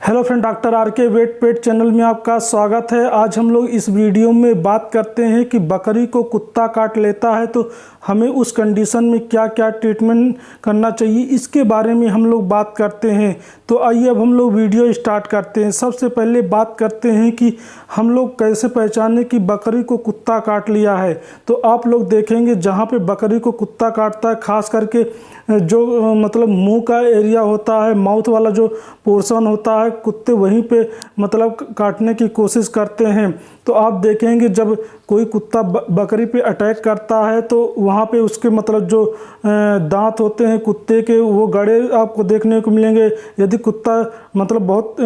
Hello friend, doctor R के wait पेट channel में आपका स्वागत है। आज हम लोग इस वीडियो में बात करते हैं कि बकरी को कुत्ता काट लेता है तो हमें उस कंडीशन में क्या क्या ट्रीटमेंट करना चाहिए, इसके बारे में हम लोग बात करते हैं। तो आइए अब हम लोग वीडियो स्टार्ट करते हैं। सबसे पहले बात करते हैं कि हम लोग कैसे पहचानें कि बकरी को कुत्ता काट लिया है। तो आप लोग देखेंगे जहाँ पे बकरी को कुत्ता काटता है, खास करके जो मतलब मुंह का एरिया होता है, माउथ वाला जो पोर्शन होता है, कुत्ते वहीं पे मतलब काटने की कोशिश करते हैं। तो आप देखेंगे जब कोई कुत्ता बकरी पे अटैक करता है तो वहाँ पे उसके मतलब जो दांत होते हैं कुत्ते के, वो गड़े आपको देखने को मिलेंगे। यदि कुत्ता मतलब बहुत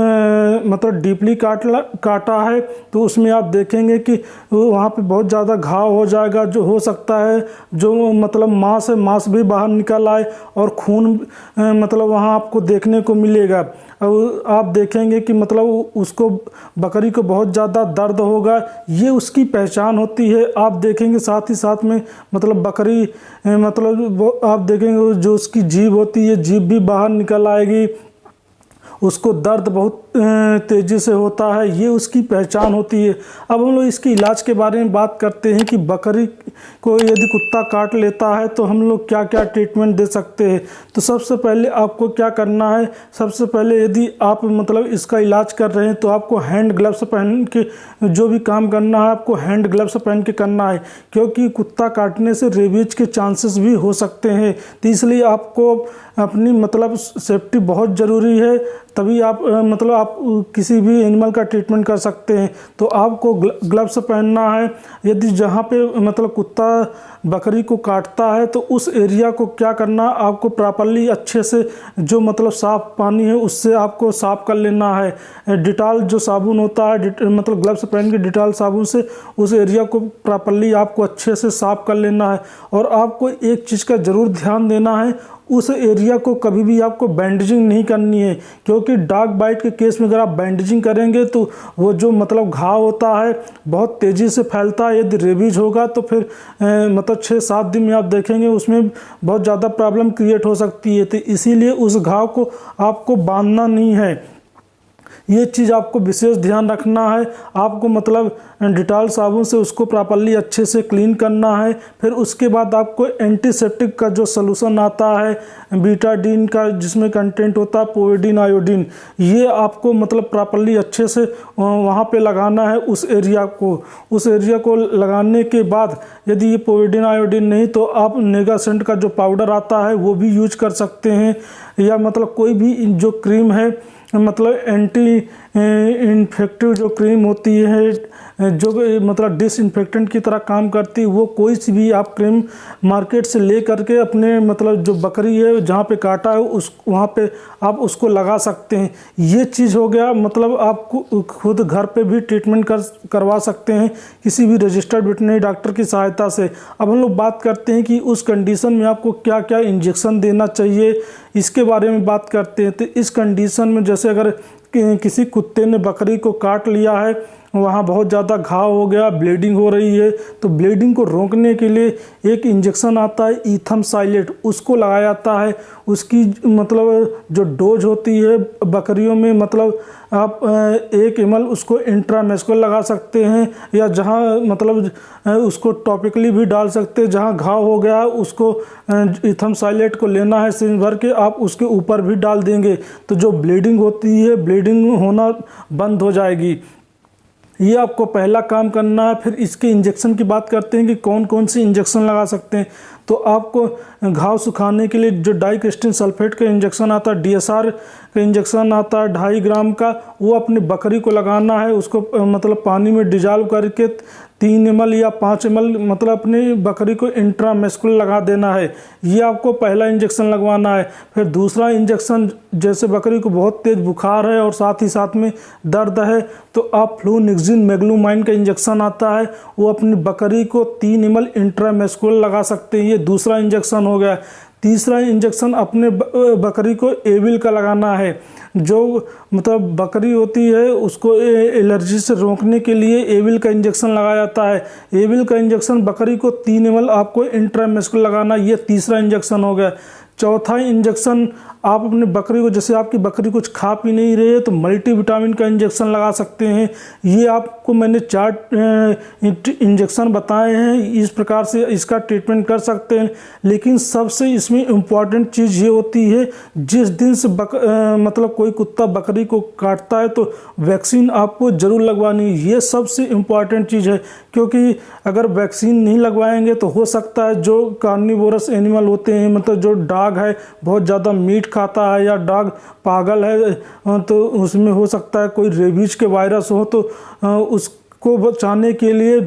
मतलब डीपली काटा है तो उसमें आप देखेंगे कि वहाँ पे बहुत ज़्यादा घाव हो जाएगा, जो हो सकता है जो मतलब मांस है, मांस भी बाहर निकल आए और खून मतलब वहाँ आपको देखने को मिलेगा। और आप देखेंगे कि मतलब उसको बकरी को बहुत ज़्यादा दर्द होगा, ये उसकी पहचान होती है। आप देखेंगे साथ ही साथ में मतलब बकरी मतलब आप देखेंगे जो उसकी जीभ होती है, जीभ भी बाहर निकल आएगी, उसको दर्द बहुत तेज़ी से होता है, ये उसकी पहचान होती है। अब हम लोग इसके इलाज के बारे में बात करते हैं कि बकरी को यदि कुत्ता काट लेता है तो हम लोग क्या क्या ट्रीटमेंट दे सकते हैं। तो सबसे पहले आपको क्या करना है, सबसे पहले यदि आप मतलब इसका इलाज कर रहे हैं तो आपको हैंड ग्लव्स पहन के जो भी काम करना है आपको हैंड ग्लव्स पहन के करना है, क्योंकि कुत्ता काटने से रेबीज के चांसेस भी हो सकते हैं। तो इसलिए आपको अपनी मतलब सेफ्टी बहुत ज़रूरी है, तभी आप मतलब आप किसी भी एनिमल का ट्रीटमेंट कर सकते हैं। तो आपको ग्लव्स पहनना है। यदि जहाँ पे मतलब कुत्ता बकरी को काटता है तो उस एरिया को क्या करना, आपको प्रॉपर्ली अच्छे से जो मतलब साफ़ पानी है उससे आपको साफ़ कर लेना है। डिटॉल जो साबुन होता है, मतलब ग्लव्स पहन के डिटॉल साबुन से उस एरिया को प्रॉपर्ली आपको अच्छे से साफ़ कर लेना है। और आपको एक चीज़ का ज़रूर ध्यान देना है, उस एरिया को कभी भी आपको बैंडेजिंग नहीं करनी है, क्योंकि डॉग बाइट के केस में अगर आप बैंडेजिंग करेंगे तो वो जो मतलब घाव होता है बहुत तेज़ी से फैलता है। यदि रेबीज होगा तो फिर मतलब 6-7 दिन में आप देखेंगे उसमें बहुत ज़्यादा प्रॉब्लम क्रिएट हो सकती है। तो इसीलिए उस घाव को आपको बांधना नहीं है, ये चीज़ आपको विशेष ध्यान रखना है। आपको मतलब डिटॉल साबुन से उसको प्रॉपर्ली अच्छे से क्लीन करना है। फिर उसके बाद आपको एंटीसेप्टिक का जो सलूशन आता है बीटाडीन का, जिसमें कंटेंट होता है पोविडीन आयोडीन, ये आपको मतलब प्रॉपर्ली अच्छे से वहाँ पे लगाना है उस एरिया को लगाने के बाद यदि ये पोविडीन आयोडीन नहीं तो आप नेगासेंट का जो पाउडर आता है वो भी यूज कर सकते हैं, या मतलब कोई भी जो क्रीम है मतलब एंटी इन्फेक्टिव जो क्रीम होती है जो मतलब डिसइंफेक्टेंट की तरह काम करती है, वो कोई सी भी आप क्रीम मार्केट से ले करके अपने मतलब जो बकरी है जहाँ पे काटा है उस वहाँ पे आप उसको लगा सकते हैं। ये चीज़ हो गया, मतलब आप खुद घर पे भी ट्रीटमेंट करवा सकते हैं किसी भी रजिस्टर्ड वेटरनरी डॉक्टर की सहायता से। अब हम लोग बात करते हैं कि उस कंडीशन में आपको क्या क्या इंजेक्शन देना चाहिए, इसके बारे में बात करते हैं। तो इस कंडीशन में जैसे अगर किसी कुत्ते ने बकरी को काट लिया है, वहाँ बहुत ज़्यादा घाव हो गया, ब्लीडिंग हो रही है, तो ब्लीडिंग को रोकने के लिए एक इंजेक्शन आता है ईथम साइलेट, उसको लगाया जाता है। उसकी मतलब जो डोज होती है बकरियों में मतलब आप 1 ml उसको इंट्रामस्कुलर लगा सकते हैं, या जहाँ मतलब उसको टॉपिकली भी डाल सकते हैं। जहाँ घाव हो गया उसको ईथम साइलेट को लेना है, सिरिंज भर के आप उसके ऊपर भी डाल देंगे तो जो ब्लीडिंग होती है ब्लीडिंग होना बंद हो जाएगी। ये आपको पहला काम करना है। फिर इसके इंजेक्शन की बात करते हैं कि कौन कौन सी इंजेक्शन लगा सकते हैं। तो आपको घाव सुखाने के लिए जो डाइक्रिस्टिन सल्फेट का इंजेक्शन आता है, DSR का इंजेक्शन आता है 2.5 ग्राम का, वो अपनी बकरी को लगाना है। उसको मतलब पानी में डिजॉल्व करके 3 ml या 5 ml मतलब अपनी बकरी को इंट्रामस्कुलर लगा देना है। ये आपको पहला इंजेक्शन लगवाना है। फिर दूसरा इंजेक्शन, जैसे बकरी को बहुत तेज़ बुखार है और साथ ही साथ में दर्द है तो आप फ्लूनिक्सिन मेग्लूमाइन का इंजेक्शन आता है, वो अपनी बकरी को 3 ml इंट्रामस्कुलर लगा सकते हैं। ये दूसरा इंजेक्शन हो गया। तीसरा इंजेक्शन अपने बकरी को एविल का लगाना है। जो मतलब बकरी होती है उसको एलर्जी से रोकने के लिए एविल का इंजेक्शन लगाया जाता है। एविल का इंजेक्शन बकरी को 3 ml आपको इंट्रामस्कुलर लगाना, ये तीसरा इंजेक्शन हो गया। चौथा इंजेक्शन आप अपने बकरी को, जैसे आपकी बकरी कुछ खा पी नहीं रही है तो मल्टीविटामिन का इंजेक्शन लगा सकते हैं। ये आपको मैंने 4 इंजेक्शन बताए हैं, इस प्रकार से इसका ट्रीटमेंट कर सकते हैं। लेकिन सबसे इसमें इम्पॉर्टेंट चीज़ ये होती है, जिस दिन से मतलब कोई कुत्ता बकरी को काटता है तो वैक्सीन आपको ज़रूर लगवानी है। ये सबसे इम्पॉर्टेंट चीज़ है, क्योंकि अगर वैक्सीन नहीं लगवाएंगे तो हो सकता है जो कार्निवोरस एनिमल होते हैं, मतलब जो डॉग है बहुत ज़्यादा मीट खाता है या डॉग पागल है, तो उसमें हो सकता है कोई रेबीज के वायरस हो, तो उसको बचाने के लिए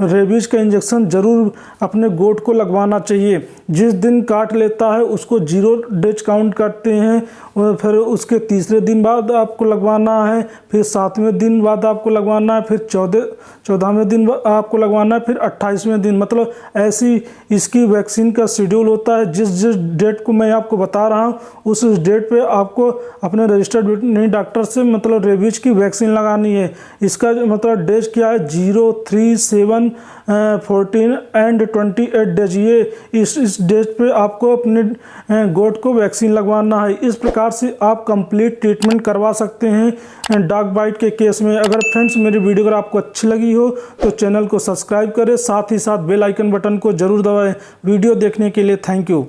रेबीज का इंजेक्शन ज़रूर अपने गोट को लगवाना चाहिए। जिस दिन काट लेता है उसको 0 डेज काउंट करते हैं, और फिर उसके 3रे दिन बाद आपको लगवाना है, फिर 7वें दिन बाद आपको लगवाना है, फिर 14वें दिन आपको लगवाना है, फिर 28वें दिन। मतलब ऐसी इसकी वैक्सीन का शेड्यूल होता है। जिस जिस डेट को मैं आपको बता रहा हूँ उस डेट पे आपको अपने रजिस्टर्ड वेटरनरी डॉक्टर से मतलब रेबीज की वैक्सीन लगानी है। इसका मतलब डेज क्या है, 0, 3, 7, 14 एंड 28 डेज। ये इस डेज पे आपको अपने गोट को वैक्सीन लगवाना है। इस प्रकार से आप कंप्लीट ट्रीटमेंट करवा सकते हैं डॉग बाइट के केस में। अगर फ्रेंड्स मेरी वीडियो अगर आपको अच्छी लगी हो तो चैनल को सब्सक्राइब करें, साथ ही साथ बेल आइकन बटन को जरूर दबाएं। वीडियो देखने के लिए थैंक यू।